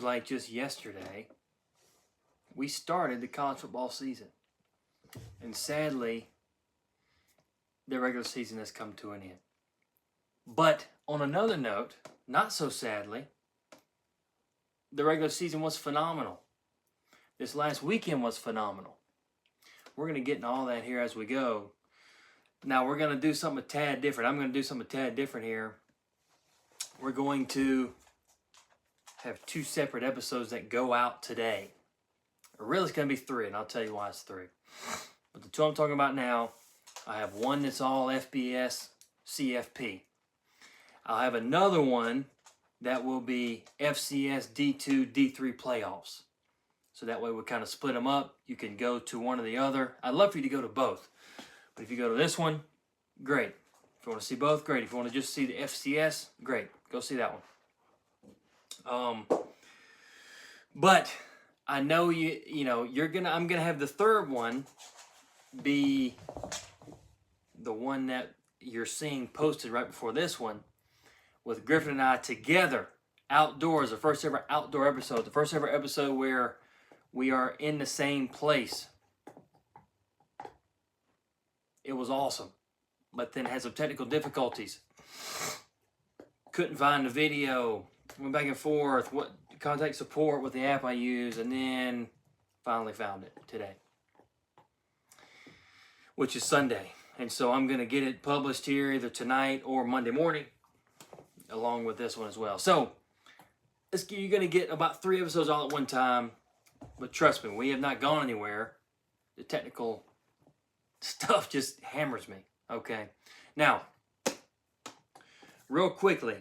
seems like just yesterday, we started the college football season. And sadly, the regular season has come to an end. But on another note, not so sadly, the regular season was phenomenal. This last weekend was phenomenal. We're going to get into all that here as we go. Now, we're going to do something a tad different. I'm going to do something a tad different here. We're going to have 2 separate episodes that go out today. Really, it's going to be 3, and I'll tell you why it's 3. But the 2 I'm talking about now, I have one that's all FBS, CFP. I'll have another one that will be FCS, D2, D3 playoffs. So that way we kind of split them up. You can go to one or the other. I'd love for you to go to both. But if you go to this one, great. If you want to see both, great. If you want to just see the FCS, great. Go see that one. But I know I'm gonna have the third one be the one that you're seeing posted right before this one, with Griffin and I together outdoors. The first ever outdoor episode. The first ever episode where we are in the same place. It was awesome, but then had some technical difficulties. Couldn't find the video. Went back and forth. What contact support with the app I use, and then finally found it today, which is Sunday. And so I'm going to get it published here either tonight or Monday morning, along with this one as well. So you're going to get about 3 episodes all at one time. But trust me, we have not gone anywhere. The technical stuff just hammers me. Okay. Now, real quickly,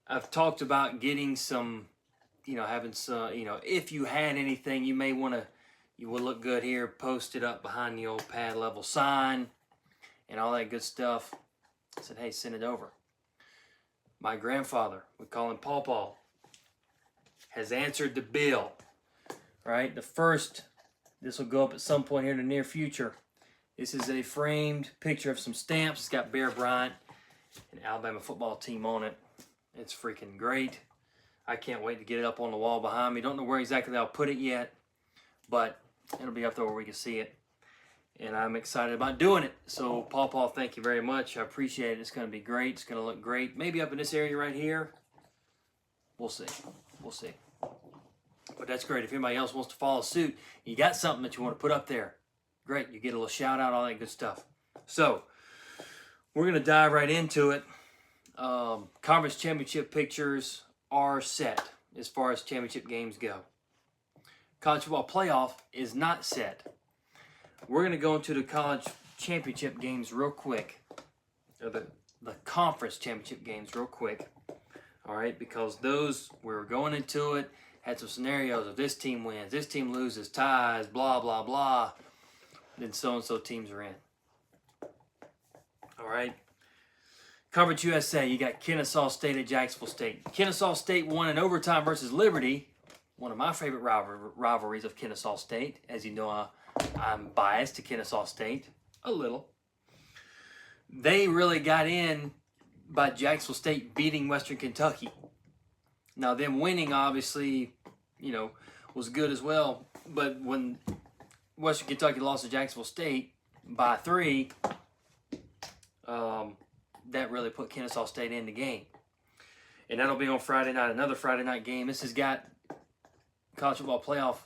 I've talked about getting some, having some, if you had anything you may want to, you will look good here, post it up behind the old pad level sign and all that good stuff. I said, hey, send it over. My grandfather, we call him Paw Paw, has answered the bill. Right? This will go up at some point here in the near future. This is a framed picture of some stamps. It's got Bear Bryant and Alabama football team on it. It's freaking great. I can't wait to get it up on the wall behind me. Don't know where exactly I'll put it yet, but it'll be up there where we can see it. And I'm excited about doing it. So, Paw Paw, thank you very much. I appreciate it. It's going to be great. It's going to look great. Maybe up in this area right here. We'll see. We'll see. But that's great. If anybody else wants to follow suit, you got something that you want to put up there, great. You get a little shout out, all that good stuff. So, we're going to dive right into it. Conference championship pictures are set as far as championship games go. College football playoff is not set. We're going to go into the college championship games real quick. Or the conference championship games real quick. All right, because those, we're going into it, had some scenarios of this team wins, this team loses, ties, blah, blah, blah. Then so-and-so teams are in. All right. Conference USA, you got Kennesaw State at Jacksonville State. Kennesaw State won in overtime versus Liberty. One of my favorite rivalries of Kennesaw State. As you know, I'm biased to Kennesaw State. A little. They really got in by Jacksonville State beating Western Kentucky. Now, them winning, obviously, was good as well. But when Western Kentucky lost to Jacksonville State by 3, that really put Kennesaw State in the game. And that'll be on Friday night, another Friday night game. This has got college football playoff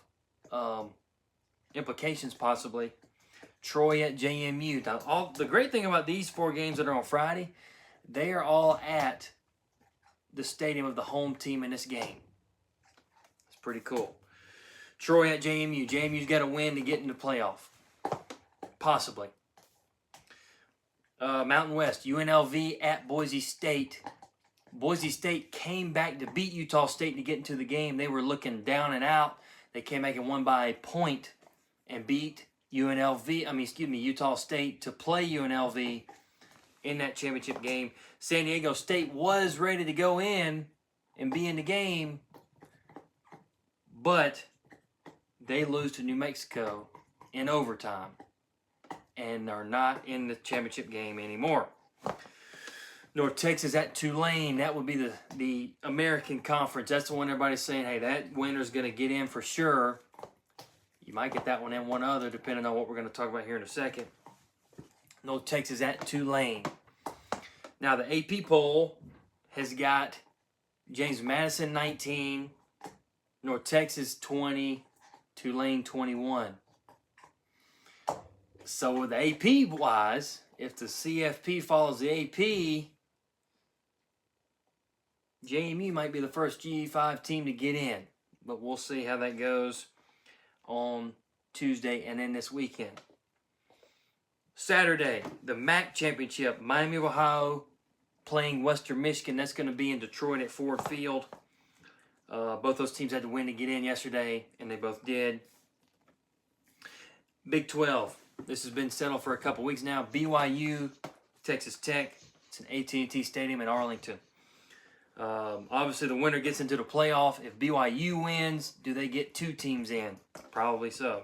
implications, possibly. Troy at JMU. Now, the great thing about these 4 games that are on Friday, they are all at the stadium of the home team in this game. It's pretty cool. Troy at JMU. JMU's got to win to get into the playoff. Possibly. Mountain West. UNLV at Boise State. Boise State came back to beat Utah State to get into the game. They were looking down and out. They came back and won by a point and beat Utah State to play UNLV in that championship game. San Diego State was ready to go in and be in the game, but they lose to New Mexico in overtime and are not in the championship game anymore. North Texas at Tulane. That would be the American Conference. That's the one everybody's saying, hey, that winner's going to get in for sure. You might get that one and one other, depending on what we're going to talk about here in a second. North Texas at Tulane. Now, the AP poll has got James Madison 19, North Texas 20, Tulane 21. So with the AP-wise, if the CFP follows the AP, JMU might be the first G5 team to get in. But we'll see how that goes on Tuesday and then this weekend. Saturday, the MAC Championship, Miami of Ohio playing Western Michigan. That's going to be in Detroit at Ford Field. Both those teams had to win to get in yesterday, and they both did. Big 12. This has been settled for a couple weeks now. BYU, Texas Tech. It's an AT&T Stadium in Arlington. Obviously, the winner gets into the playoff. If BYU wins, do they get two teams in? Probably so.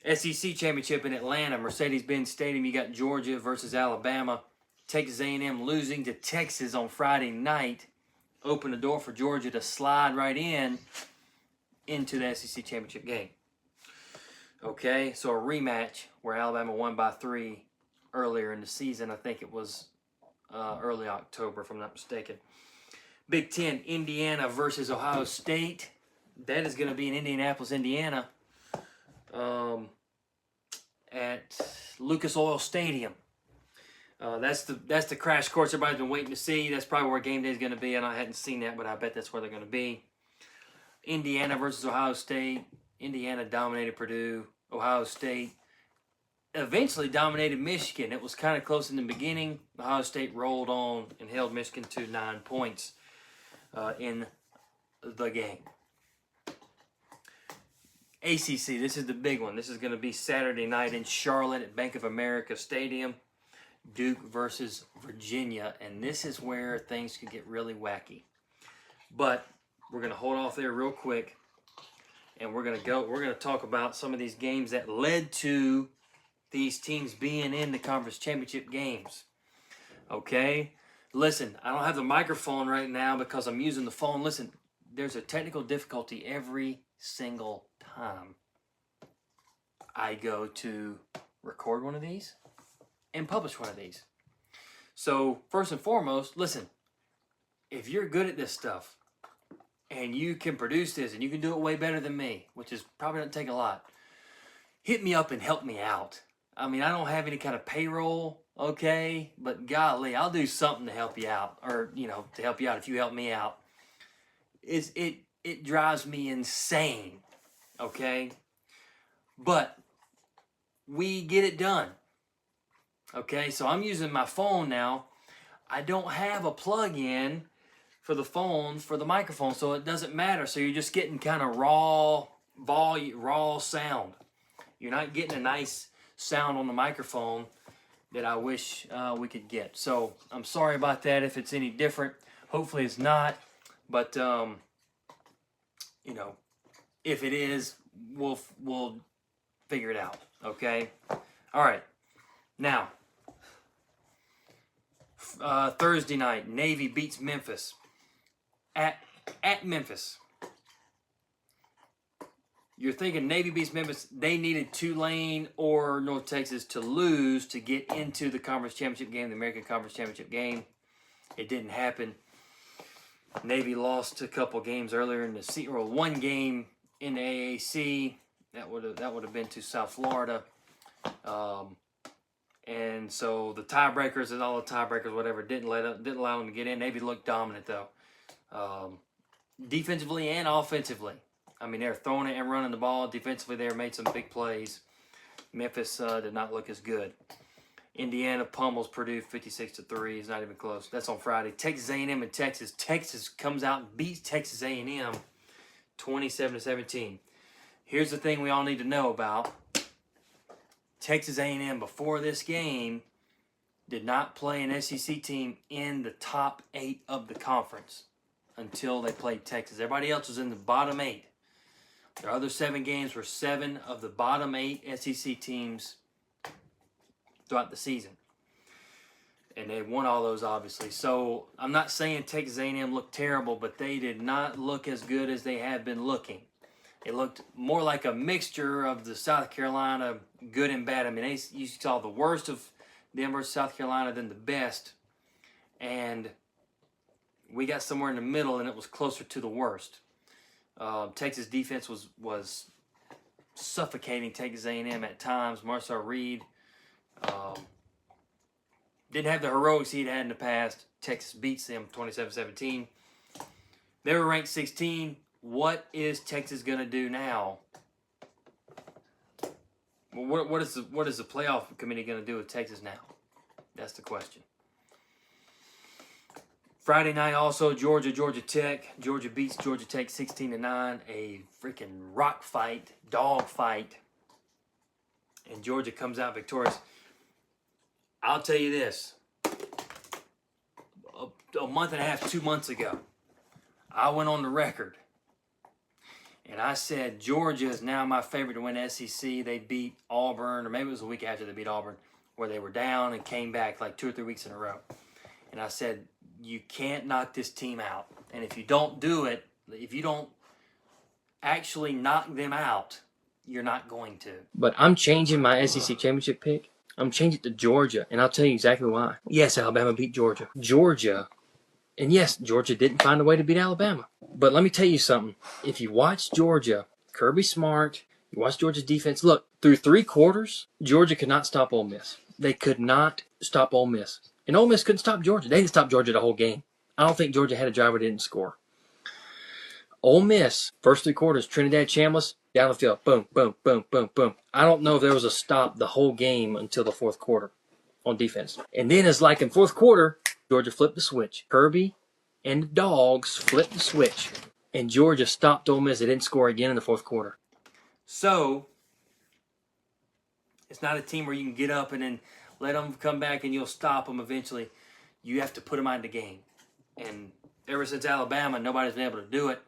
SEC Championship in Atlanta, Mercedes-Benz Stadium. You got Georgia versus Alabama. Texas A&M losing to Texas on Friday night opened the door for Georgia to slide right into the SEC Championship game. Okay, so a rematch where Alabama won by 3 earlier in the season. I think it was early October, if I'm not mistaken. Big 10, Indiana versus Ohio State. That is going to be in Indianapolis, Indiana, at Lucas Oil Stadium. That's the crash course everybody's been waiting to see. That's probably where game day is going to be, and I hadn't seen that, but I bet that's where they're going to be. Indiana versus Ohio State. Indiana dominated Purdue. Ohio State eventually dominated Michigan. It was kind of close in the beginning. Ohio State rolled on and held Michigan to 9 points in the game. ACC, this is the big one. This is going to be Saturday night in Charlotte at Bank of America Stadium. Duke versus Virginia, and this is where things could get really wacky. But we're going to hold off there real quick, and we're going to talk about some of these games that led to these teams being in the conference championship games. Okay? Listen, I don't have the microphone right now because I'm using the phone. Listen, there's a technical difficulty every single time I go to record one of these and publish one of these. So, first and foremost, listen, if you're good at this stuff and you can produce this and you can do it way better than me, which is probably doesn't take a lot, hit me up and help me out. I mean, I don't have any kind of payroll, okay, but golly, I'll do something to help you out, or, to help you out if you help me out. It drives me insane, okay? But we get it done. Okay, so I'm using my phone now. I don't have a plug-in for the phone for the microphone, so it doesn't matter. So you're just getting kind of raw sound. You're not getting a nice sound on the microphone that I wish we could get. So I'm sorry about that if it's any different. Hopefully it's not. But if it is, we'll figure it out. Okay. All right. Now, Thursday night, Navy beats Memphis at Memphis. You're thinking Navy beats Memphis. They needed Tulane or North Texas to lose to get into the conference championship game, the American Conference Championship game. It didn't happen. Navy lost a couple games earlier in the season, or one game in the AAC. That would have been to South Florida. And so the tiebreakers and all the tiebreakers, whatever, didn't allow them to get in. Navy looked dominant though, defensively and offensively. I mean, they're throwing it and running the ball. Defensively, they made some big plays. Memphis did not look as good. Indiana pummels Purdue 56-3. It's not even close. That's on Friday. Texas A&M and Texas. Texas comes out and beats Texas A&M 27-17. Here's the thing we all need to know about. Texas A&M, before this game, did not play an SEC team in the top 8 of the conference until they played Texas. Everybody else was in the bottom 8. Their other 7 games were 7 of the bottom 8 SEC teams throughout the season. And they won all those, obviously. So I'm not saying Texas A&M looked terrible, but they did not look as good as they have been looking. It looked more like a mixture of the South Carolina good and bad. I mean, you saw the worst of them versus South Carolina than the best. And we got somewhere in the middle, and it was closer to the worst. Texas defense was suffocating Texas A&M at times. Marcel Reed didn't have the heroics he'd had in the past. Texas beats them 27-17. They were ranked 16. What is Texas going to do now? Well, what is the playoff committee going to do with Texas now? That's the question. Friday night also, Georgia Tech. Georgia beats Georgia Tech 16-9. A freaking rock fight, dog fight. And Georgia comes out victorious. I'll tell you this. A month and a half, 2 months ago, I went on the record. And I said, Georgia is now my favorite to win SEC. They beat Auburn, or maybe it was a week after they beat Auburn, where they were down and came back like 2 or 3 weeks in a row. And I said, you can't knock this team out. And if you don't do it, if you don't actually knock them out, you're not going to. But I'm changing my SEC championship pick. I'm changing it to Georgia, and I'll tell you exactly why. Yes, Alabama beat Georgia. And yes, Georgia didn't find a way to beat Alabama. But let me tell you something. If you watch Georgia, Kirby Smart, you watch Georgia's defense, look, through 3 quarters, Georgia could not stop Ole Miss. They could not stop Ole Miss. And Ole Miss couldn't stop Georgia. They didn't stop Georgia the whole game. I don't think Georgia had a driver that didn't score. Ole Miss, first 3 quarters, Trinidad Chambliss, down the field, boom, boom, boom, boom, boom. I don't know if there was a stop the whole game until the 4th quarter on defense. And then it's like in 4th quarter, Georgia flipped the switch. Kirby and the Dogs flipped the switch. And Georgia stopped Ole Miss. They didn't score again in the 4th quarter. So, it's not a team where you can get up and then let them come back and you'll stop them eventually. You have to put them out of the game. And ever since Alabama, nobody's been able to do it.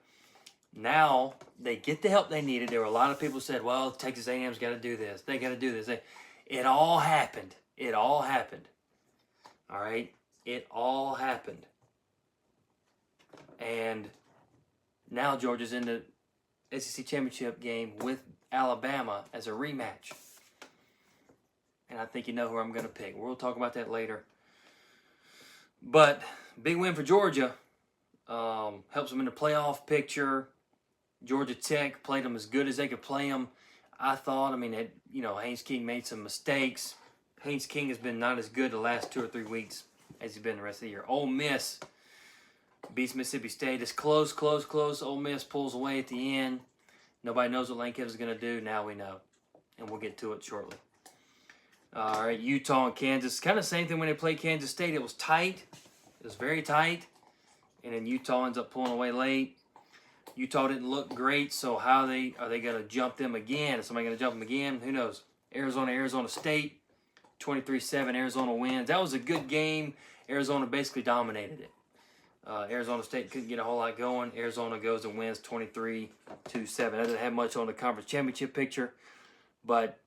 Now, they get the help they needed. There were a lot of people who said, well, Texas A&M's got to do this. They got to do this. It all happened. It all happened. All right? It all happened. And now Georgia's in the SEC championship game with Alabama as a rematch. And I think you know who I'm going to pick. We'll talk about that later. But big win for Georgia. Helps them in the playoff picture. Georgia Tech played them as good as they could play them. I thought, Haynes King made some mistakes. Haynes King has been not as good the last 2 or 3 weeks as he's been the rest of the year. Ole Miss beats Mississippi State. It's close. Ole Miss pulls away at the end. Nobody knows what Lane Kiffin's going to do. Now we know. And we'll get to it shortly. All right, Utah and Kansas. Kind of same thing when they played Kansas State. It was tight. It was very tight. And then Utah ends up pulling away late. Utah didn't look great, so are they going to jump them again? Is somebody going to jump them again? Who knows? Arizona State, 23-7. Arizona wins. That was a good game. Arizona basically dominated it. Arizona State couldn't get a whole lot going. Arizona goes and wins 23-7. That doesn't have much on the conference championship picture, but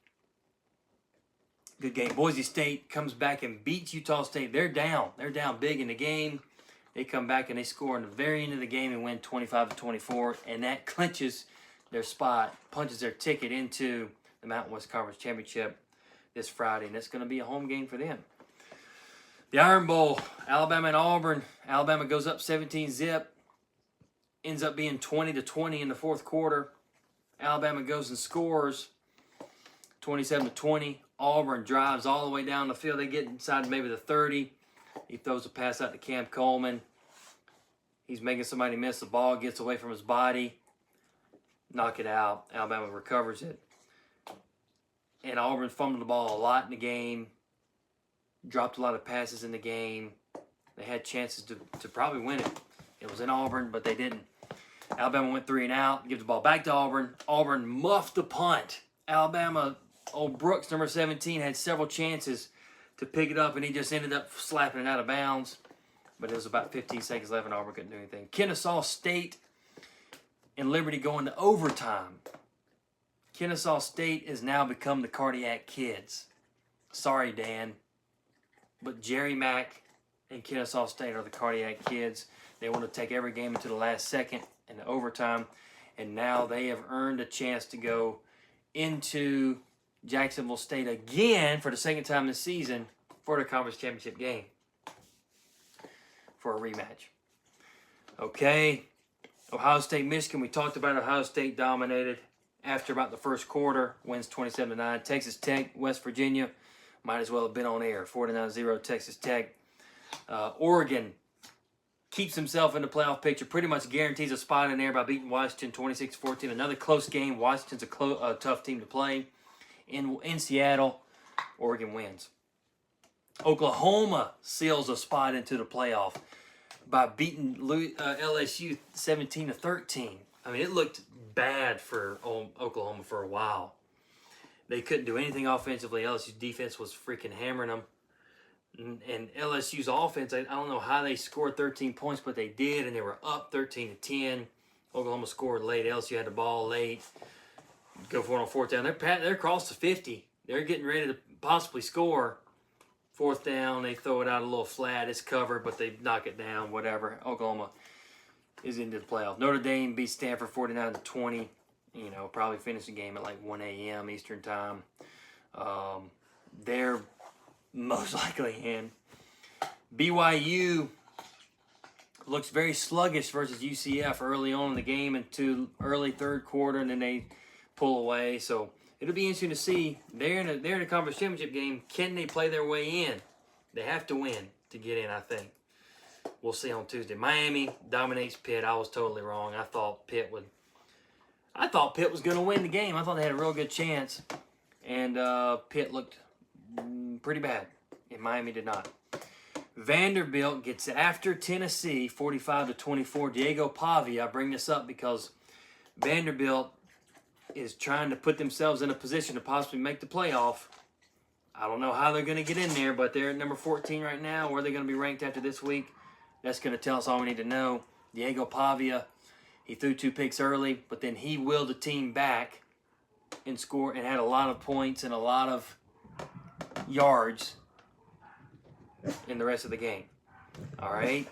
good game. Boise State comes back and beats Utah State. They're down. They're down big in the game. They come back and they score in the very end of the game and win 25-24, and that clinches their spot, punches their ticket into the Mountain West Conference Championship this Friday, and it's going to be a home game for them. The Iron Bowl, Alabama and Auburn. Alabama goes up 17-zip, ends up being 20-20 in the 4th quarter. Alabama goes and scores 27-20. Auburn drives all the way down the field. They get inside maybe the 30. He throws a pass out to Cam Coleman. He's making somebody miss. The ball gets away from his body. Knock it out. Alabama recovers it. And Auburn fumbled the ball a lot in the game. Dropped a lot of passes in the game. They had chances to probably win it. It was in Auburn, but they didn't. Alabama went 3 and out. Gives the ball back to Auburn. Auburn muffed the punt. Alabama, old Brooks, number 17, had several chances to pick it up, and he just ended up slapping it out of bounds. But it was about 15 seconds left, and Auburn couldn't do anything. Kennesaw State and Liberty going to overtime. Kennesaw State has now become the Cardiac Kids. Sorry, Dan. But Jerry Mack and Kennesaw State are the cardiac kids. They want to take every game into the last second and the overtime. And now they have earned a chance to go into Jacksonville State again for the second time this season for the conference championship game for a rematch. Okay, Ohio State, Michigan. We talked about Ohio State dominated after about the first quarter, wins 27-9. Texas Tech, West Virginia, might as well have been on air, 49-0 Texas Tech. Oregon keeps himself in the playoff picture, pretty much guarantees a spot in there by beating Washington 26-14. Another close game. Washington's a tough team to play. In Seattle, Oregon wins. Oklahoma seals a spot into the playoff by beating LSU 17-13. I mean, it looked bad for Oklahoma for a while. They couldn't do anything offensively. LSU's defense was freaking hammering them. And LSU's offense, I don't know how they scored 13 points, but they did, and they were up 13-10. Oklahoma scored late. LSU had the ball late. Go for it on fourth down. They're across the 50. They're getting ready to possibly score. Fourth down, they throw it out a little flat. It's covered, but they knock it down, whatever. Oklahoma is into the playoff. Notre Dame beats Stanford 49-20. You know, probably finish the game at like 1 a.m. Eastern time. They're most likely in. BYU looks very sluggish versus UCF early on in the game into early third quarter, and then they pull away. So it'll be interesting to see. They're in a conference championship game. Can they play their way in? They have to win to get in, I think. We'll see on Tuesday. Miami dominates Pitt. I was totally wrong. I thought Pitt was going to win the game. I thought they had a real good chance, and Pitt looked pretty bad, and Miami did not. Vanderbilt gets after Tennessee 45-24. Diego Pavia. I bring this up because Vanderbilt is trying to put themselves in a position to possibly make the playoff. I don't know how they're going to get in there, but they're at number 14 right now. Where they're going to be ranked after this week, that's going to tell us all we need to know. Diego Pavia, he threw 2 picks early, but then he willed the team back and scored and had a lot of points and a lot of yards in the rest of the game. All right.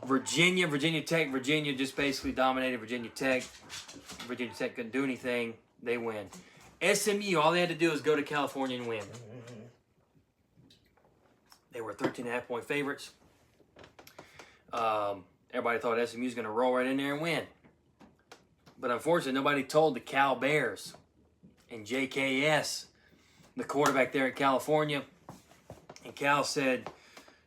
Virginia Tech. Virginia just basically dominated Virginia Tech. Virginia Tech couldn't do anything. They win. SMU, all they had to do was go to California and win. They were 13.5-point favorites. Everybody thought SMU was going to roll right in there and win. But unfortunately, nobody told the Cal Bears and JKS, the quarterback there at California. And Cal said,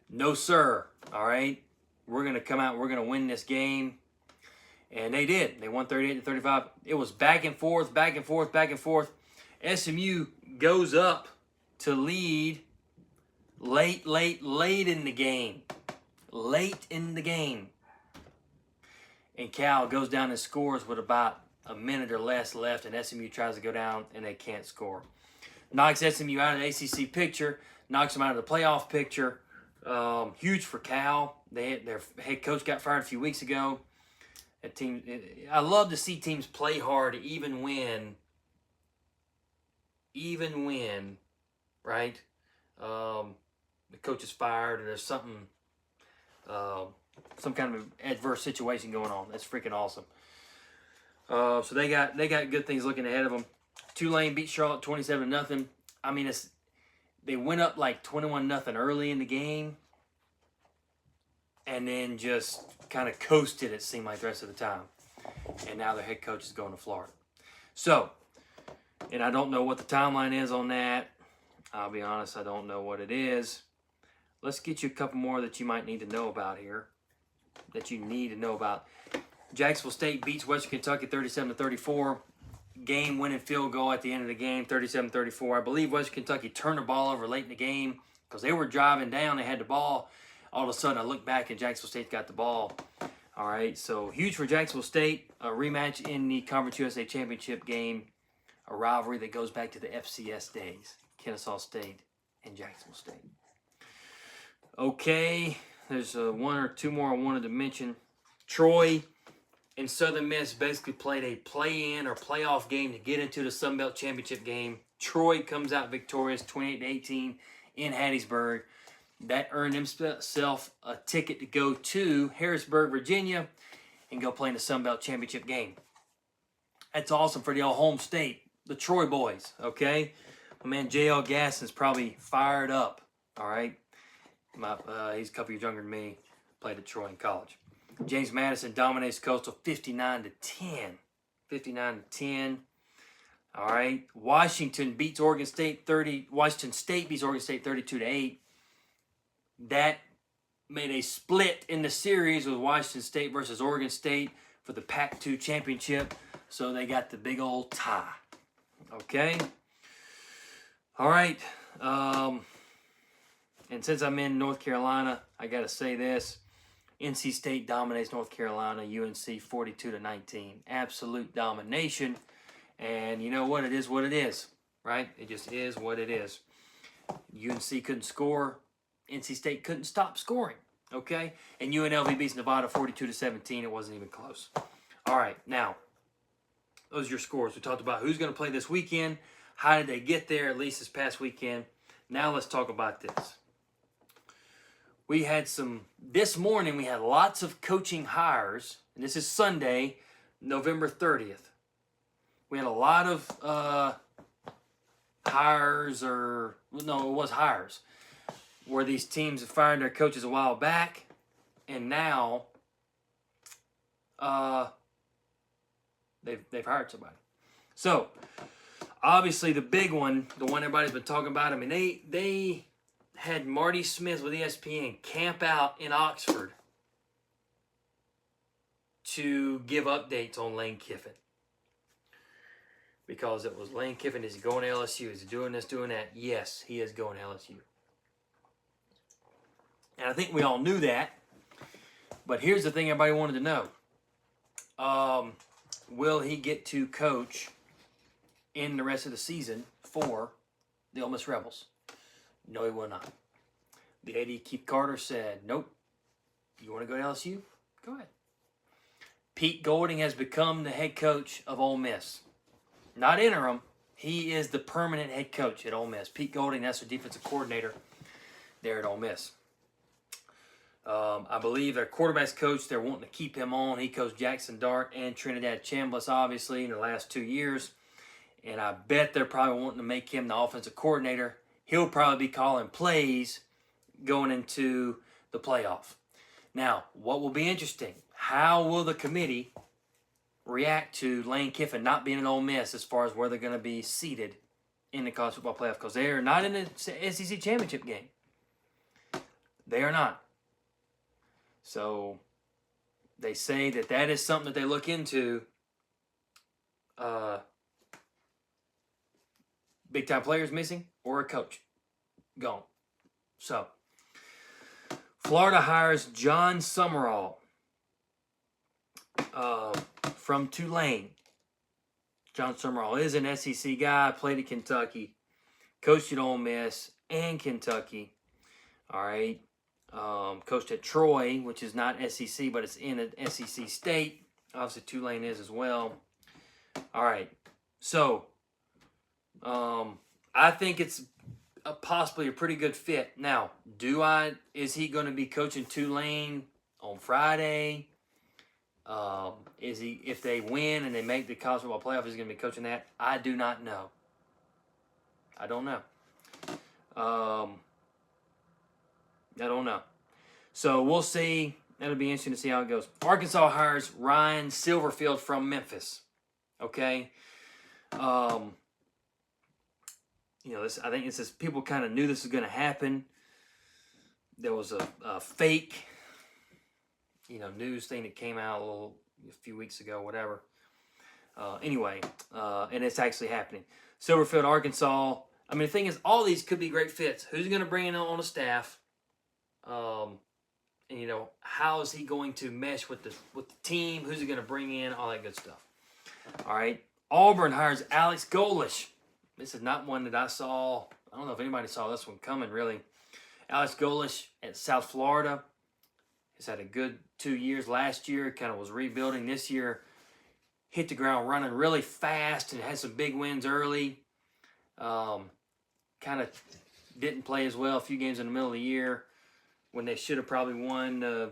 no, sir. All right. We're going to come out and we're going to win this game. And they did. They won 38-35. It was back and forth. SMU goes up to lead late in the game. Late in the game. And Cal goes down and scores with about a minute or less left, and SMU tries to go down, and they can't score. Knocks SMU out of the ACC picture, knocks them out of the playoff picture. Huge for Cal. Their head coach got fired a few weeks ago. I love to see teams play hard, even win, right? The coach is fired, and there's something, some kind of adverse situation going on. That's freaking awesome. So they got good things looking ahead of them. Tulane beat Charlotte 27-0. I mean, they went up like 21-0 early in the game, and then just kind of coasted, it seemed like, the rest of the time. And now their head coach is going to Florida. So, and I don't know what the timeline is on that. I'll be honest, I don't know what it is. Let's get you a couple more that you might need to know about here. Jacksonville State beats Western Kentucky 37-34. Game-winning field goal at the end of the game, 37-34. I believe Western Kentucky turned the ball over late in the game because they were driving down. They had the ball. All of a sudden, I look back and Jacksonville State got the ball. All right, so huge for Jacksonville State. A rematch in the Conference USA Championship game. A rivalry that goes back to the FCS days. Kennesaw State and Jacksonville State. Okay, there's one or two more I wanted to mention. Troy and Southern Miss basically played a play-in or playoff game to get into the Sun Belt Championship game. Troy comes out victorious 28-18 in Hattiesburg. That earned himself a ticket to go to Harrisburg, Virginia, and go play in the Sun Belt Championship game. That's awesome for the old home state, the Troy boys, okay? My man J.L. Gasson's probably fired up, all right? He's a couple years younger than me, played at Troy in college. James Madison dominates Coastal 59-10. 59-10. All right. Washington beats Oregon State 30. Washington State beats Oregon State 32-8. That made a split in the series with Washington State versus Oregon State for the Pac-2 championship. So they got the big old tie. Okay. All right. And since I'm in North Carolina, I got to say this. NC State dominates North Carolina, UNC 42-19. Absolute domination. And you know what? It is what it is, right? It just is what it is. UNC couldn't score. NC State couldn't stop scoring, okay? And UNLV beats Nevada 42-17. It wasn't even close. All right, now, those are your scores. We talked about who's going to play this weekend. How did they get there, at least this past weekend? Now let's talk about this. This morning we had lots of coaching hires, and this is Sunday, November 30th. We had a lot of hires, where these teams have fired their coaches a while back, and now they've hired somebody. So, obviously the big one, the one everybody's been talking about, I mean, they had Marty Smith with ESPN camp out in Oxford to give updates on Lane Kiffin. Because it was Lane Kiffin, is he going to LSU? Is he doing this, doing that? Yes, he is going to LSU. And I think we all knew that. But here's the thing everybody wanted to know. Will he get to coach in the rest of the season for the Ole Miss Rebels? No, he will not. The AD, Keith Carter, said, nope. You want to go to LSU? Go ahead. Pete Golding has become the head coach of Ole Miss. Not interim. He is the permanent head coach at Ole Miss. Pete Golding, that's their defensive coordinator there at Ole Miss. I believe their quarterback's coach, they're wanting to keep him on. He coached Jackson Dart and Trinidad Chambliss, obviously, in the last 2 years. And I bet they're probably wanting to make him the offensive coordinator. He'll probably be calling plays going into the playoff. Now, what will be interesting, how will the committee react to Lane Kiffin not being an Ole Miss as far as where they're going to be seated in the college football playoff? Because they are not in the SEC championship game. They are not. So they say that is something that they look into. Big time players missing or a coach gone. So Florida hires John Summerall from Tulane. John Summerall is an SEC guy, played at Kentucky, coached at Ole Miss and Kentucky. All right. Coached at Troy, which is not SEC, but it's in an SEC state. Obviously, Tulane is as well. All right. So, I think it's possibly a pretty good fit. Now, is he going to be coaching Tulane on Friday? If they win and they make the college football playoff, is he going to be coaching that? I do not know. I don't know. I don't know. So we'll see. That'll be interesting to see how it goes. Arkansas hires Ryan Silverfield from Memphis. Okay. I think it's just people kind of knew this was going to happen. There was a fake, news thing that came out a few weeks ago, whatever. Anyway, and it's actually happening. Silverfield, Arkansas. I mean, the thing is, all these could be great fits. Who's going to bring in on the staff? And how is he going to mesh with the team? Who's he going to bring in? All that good stuff. All right. Auburn hires Alex Golish. This is not one that I saw. I don't know if anybody saw this one coming, really. Alex Golish at South Florida has had a good 2 years. Last year, kind of was rebuilding. This year, hit the ground running really fast and had some big wins early. Kind of didn't play as well a few games in the middle of the year. when they should have probably won,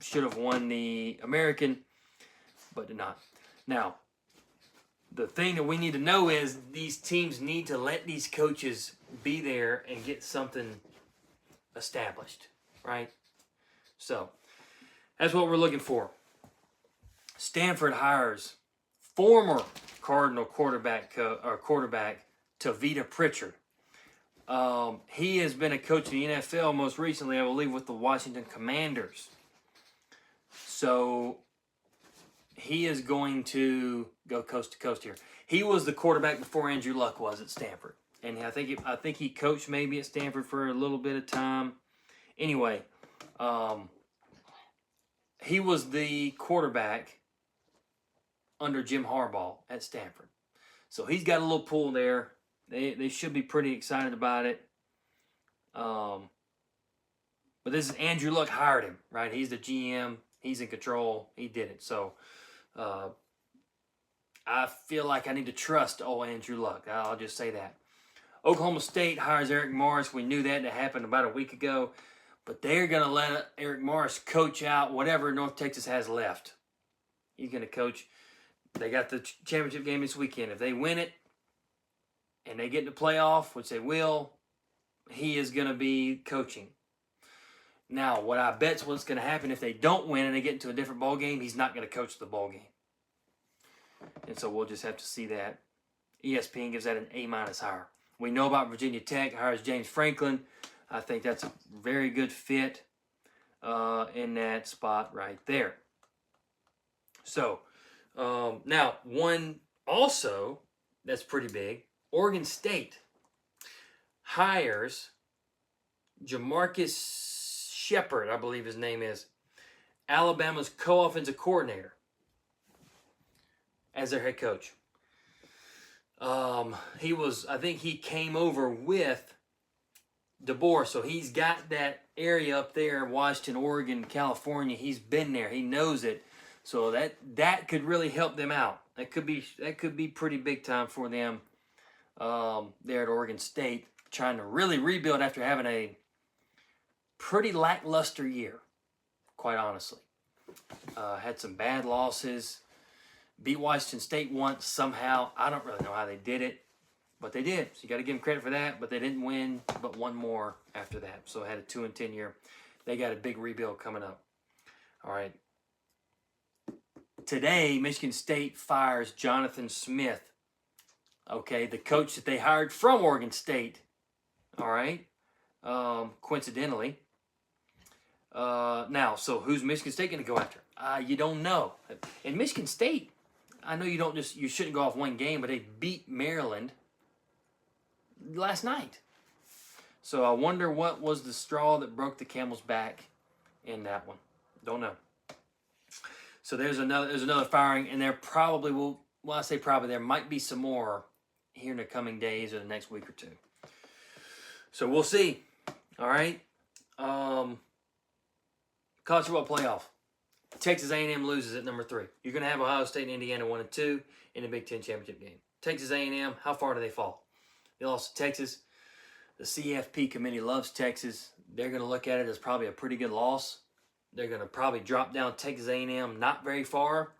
should have won the American, but did not. Now, the thing that we need to know is these teams need to let these coaches be there and get something established, right? So, that's what we're looking for. Stanford hires former Cardinal quarterback Tavita Pritchard. He has been a coach in the NFL most recently, I believe, with the Washington Commanders. So he is going to go coast to coast here. He was the quarterback before Andrew Luck was at Stanford, and I think he coached maybe at Stanford for a little bit of time. Anyway, he was the quarterback under Jim Harbaugh at Stanford. So he's got a little pull there. They should be pretty excited about it. But this is Andrew Luck hired him, right? He's the GM. He's in control. He did it. So I feel like I need to trust old Andrew Luck. I'll just say that. Oklahoma State hires Eric Morris. We knew that happened about a week ago. But they're going to let Eric Morris coach out whatever North Texas has left. He's going to coach. They got the championship game this weekend. If they win it and they get in the playoff, which they will, he is going to be coaching. Now, what I bet's what's going to happen if they don't win and they get into a different ball game, he's not going to coach the ball game. And so we'll just have to see that. ESPN gives that an A- higher. We know about Virginia Tech, hires James Franklin. I think that's a very good fit in that spot right there. So, now, one also that's pretty big, Oregon State hires Jamarcus Shepard, I believe his name is, Alabama's co-offensive coordinator, as their head coach. I think he came over with DeBoer, so he's got that area up there, Washington, Oregon, California. He's been there. He knows it. So that could really help them out. That could be pretty big time for them there at Oregon State, trying to really rebuild after having a pretty lackluster year, quite honestly. Had some bad losses. Beat Washington State once somehow. I don't really know how they did it, but they did. So you got to give them credit for that. But they didn't win but one more after that. So had a 2-10 year. They got a big rebuild coming up. All right. Today, Michigan State fires Jonathan Smith, okay, the coach that they hired from Oregon State, all right, coincidentally. Now, so who's Michigan State going to go after? You don't know. In Michigan State, I know you shouldn't go off one game, but they beat Maryland last night. So I wonder what was the straw that broke the camel's back in that one. Don't know. So there's another firing, and there probably will. Well, I say probably there might be some more here in the coming days or the next week or two. So we'll see. All right. College football playoff. Texas A&M loses at number 3. You're going to have Ohio State and Indiana 1 and 2 in the Big Ten championship game. Texas A&M, how far do they fall? They lost to Texas. The CFP committee loves Texas. They're going to look at it as probably a pretty good loss. They're going to probably drop down Texas A&M not very far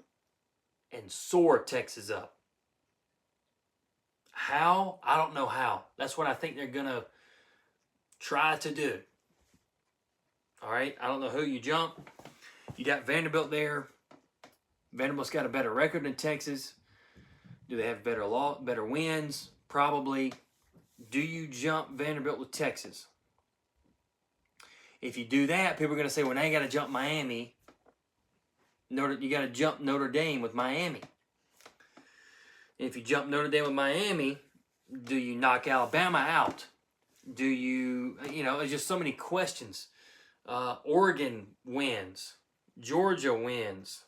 and soar Texas up. How? I don't know how. That's what I think they're going to try to do. All right? I don't know who you jump. You got Vanderbilt there. Vanderbilt's got a better record than Texas. Do they have better wins? Probably. Do you jump Vanderbilt with Texas? If you do that, people are going to say, well, now you got to jump Miami. You got to jump Notre Dame with Miami. If you jump Notre Dame with Miami, do you knock Alabama out? Do you, there's just so many questions. Oregon wins. Georgia wins.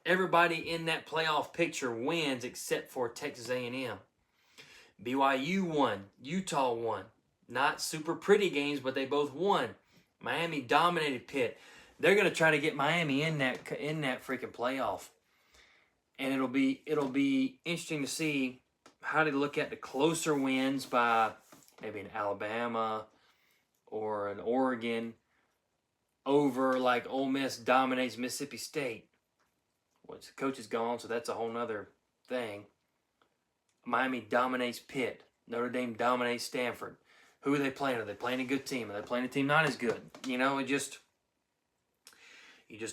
Everybody in that playoff picture wins except for Texas A&M. BYU won. Utah won. Not super pretty games, but they both won. Miami dominated Pitt. They're going to try to get Miami in that freaking playoff. And it'll be interesting to see how they look at the closer wins by maybe an Alabama or an Oregon over like Ole Miss dominates Mississippi State. Well, the coach is gone, so that's a whole nother thing. Miami dominates Pitt. Notre Dame dominates Stanford. Who are they playing? Are they playing a good team? Are they playing a team not as good? You know, you just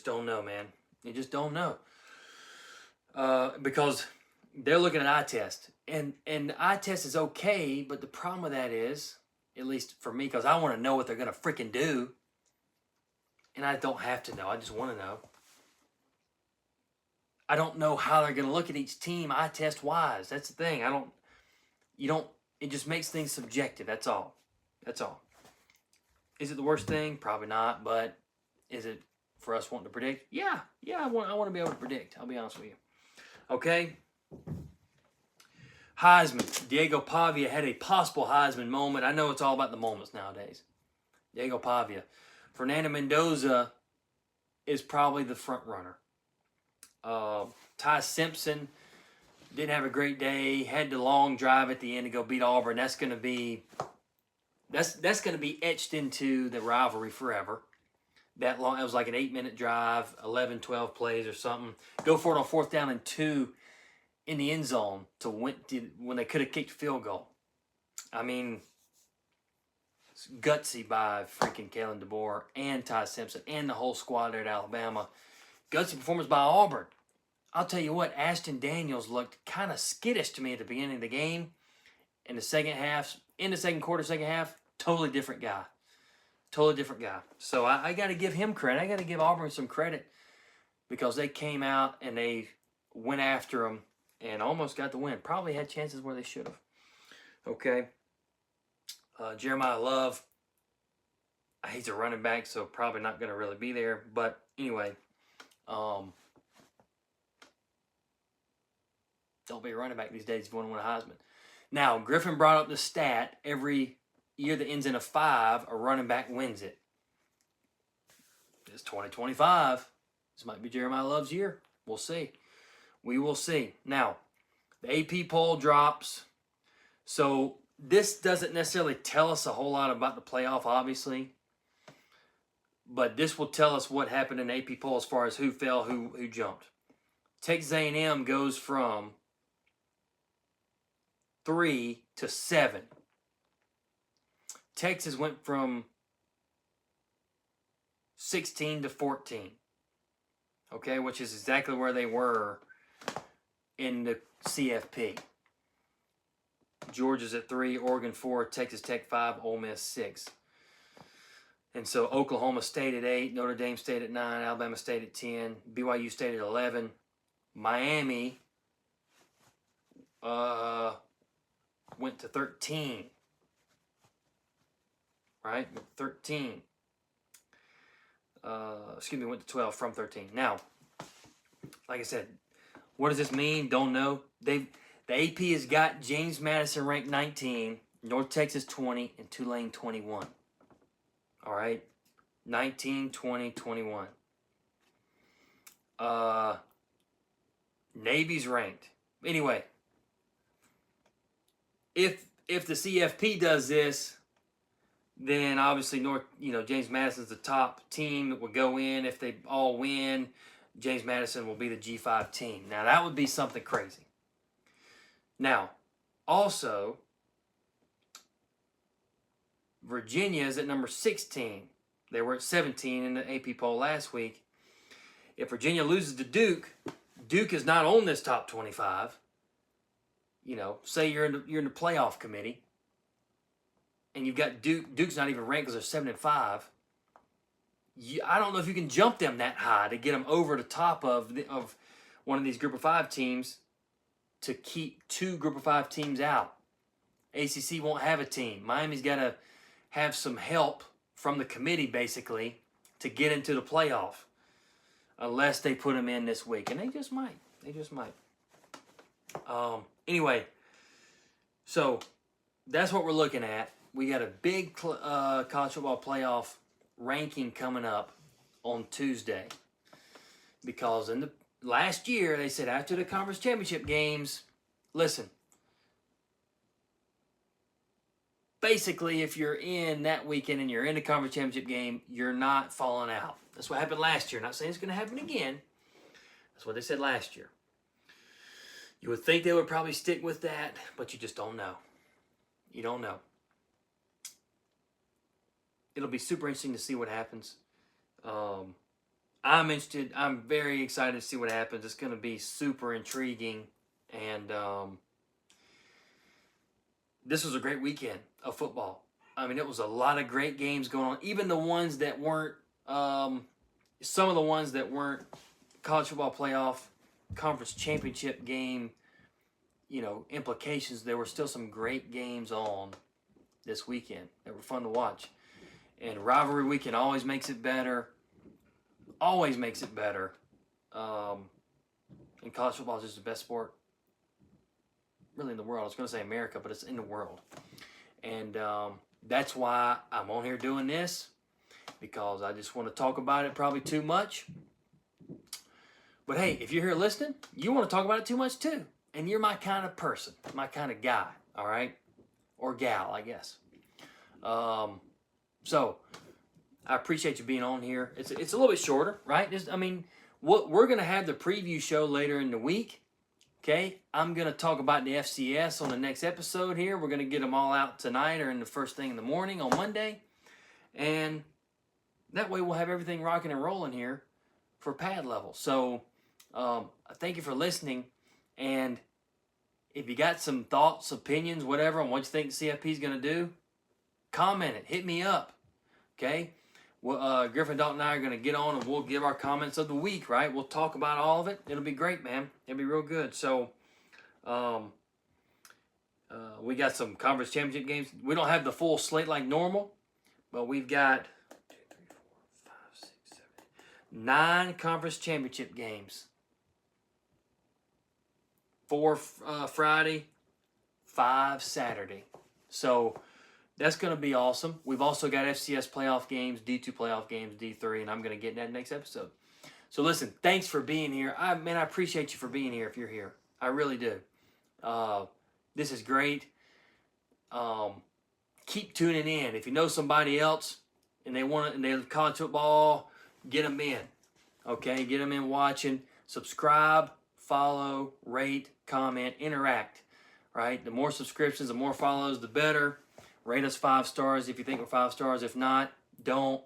don't know, man. You just don't know. Because they're looking at eye test. And eye test is okay, but the problem with that is, at least for me, because I want to know what they're going to freaking do. And I don't have to know. I just want to know. I don't know how they're going to look at each team eye test wise. That's the thing. It just makes things subjective. That's all. Is it the worst thing? Probably not. But is it for us wanting to predict? Yeah. I want to be able to predict. I'll be honest with you. Okay. Heisman. Diego Pavia had a possible Heisman moment. I know it's all about the moments nowadays. Diego Pavia. Fernando Mendoza is probably the front runner. Ty Simpson didn't have a great day. Had the long drive at the end to go beat Auburn. That's going to be etched into the rivalry forever. That long, it was like an 8-minute drive, 11, 12 plays or something. Go for it on 4th down and 2 in the end zone to win when they could have kicked a field goal. I mean, it's gutsy by freaking Kalen DeBoer and Ty Simpson and the whole squad there at Alabama. Gutsy performance by Auburn. I'll tell you what, Ashton Daniels looked kind of skittish to me at the beginning of the game. In the second quarter, second half, totally different guy. So I got to give him credit. I got to give Auburn some credit because they came out and they went after him and almost got the win. Probably had chances where they should have. Okay. Jeremiah Love, he's a running back, so probably not going to really be there. But anyway, don't be a running back these days if you want to win a Heisman. Now, Griffin brought up the stat, every year that ends in a 5, a running back wins it. It's 2025. This might be Jeremiah Love's year. We'll see. We will see. Now, the AP poll drops. So this doesn't necessarily tell us a whole lot about the playoff, obviously. But this will tell us what happened in the AP poll as far as who fell, who jumped. Texas A&M goes from 3 to 7. Texas went from 16 to 14. Okay, which is exactly where they were in the CFP. Georgia's at 3, Oregon 4, Texas Tech 5, Ole Miss 6. And so Oklahoma State at 8, Notre Dame State at 9, Alabama State at 10, BYU State at 11, Miami went to 13. Right? 13. Went to 12 from 13. Now, like I said, what does this mean? Don't know. The AP has got James Madison ranked 19, North Texas 20, and Tulane 21. All right? 19, 20, 21. Navy's ranked. Anyway, if the CFP does this, then obviously James Madison's the top team that would go in. If they all win, James Madison will be the G5 team. Now, that would be something crazy. Now, also, Virginia is at number 16. They were at 17 in the AP poll last week. If Virginia loses to Duke, Duke is not on this top 25. Say you're in the playoff committee, and you've got Duke. Duke's not even ranked because they're 7-5. I don't know if you can jump them that high to get them over the top of one of these Group of 5 teams to keep 2 Group of 5 teams out. ACC won't have a team. Miami's got to have some help from the committee, basically, to get into the playoff. Unless they put them in this week. And they just might. Anyway, so that's what we're looking at. We got a big college football playoff ranking coming up on Tuesday. Because in the last year, they said after the conference championship games, listen, basically, if you're in that weekend and you're in the conference championship game, you're not falling out. That's what happened last year. Not saying it's going to happen again. That's what they said last year. You would think they would probably stick with that, but you just don't know. You don't know. It'll be super interesting to see what happens. I'm interested. I'm very excited to see what happens. It's going to be super intriguing. And this was a great weekend of football. I mean, it was a lot of great games going on. Even the ones that weren't, some of the ones that weren't college football playoff, conference championship game, implications. There were still some great games on this weekend that were fun to watch. And rivalry weekend always makes it better. Always makes it better. And college football is just the best sport really in the world. I was going to say America, but it's in the world. And that's why I'm on here doing this, because I just want to talk about it probably too much. But hey, if you're here listening, you want to talk about it too much too. And you're my kind of person, my kind of guy, all right? Or gal, I guess. So I appreciate you being on here. It's a little bit shorter, right? We're going to have the preview show later in the week. Okay, I'm going to talk about the FCS on the next episode here. We're going to get them all out tonight or in the first thing in the morning on Monday. And that way we'll have everything rocking and rolling here for pad level. So thank you for listening. And if you got some thoughts, opinions, whatever, on what you think the CFP is going to do, comment it. Hit me up. Okay? Well, Griffin, Dalton, and I are going to get on and we'll give our comments of the week, right? We'll talk about all of it. It'll be great, man. It'll be real good. So, we got some conference championship games. We don't have the full slate like normal, but we've got 9 conference championship games. 4 Friday, 5 Saturday. So, that's going to be awesome. We've also got FCS playoff games, D2 playoff games, D3, and I'm going to get in that next episode. So listen, thanks for being here. I appreciate you for being here if you're here. I really do. This is great. Keep tuning in. If you know somebody else and they college football, get them in. Okay, get them in watching. Subscribe, follow, rate, comment, interact. Right? The more subscriptions, the more follows, the better. Rate us 5 stars if you think we're 5 stars. If not, don't.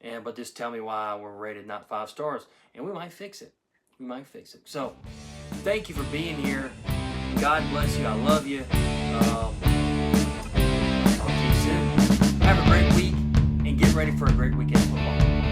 But just tell me why we're rated not 5 stars. And we might fix it. So, thank you for being here. God bless you. I love you. Talk to you soon. Have a great week and get ready for a great weekend of football.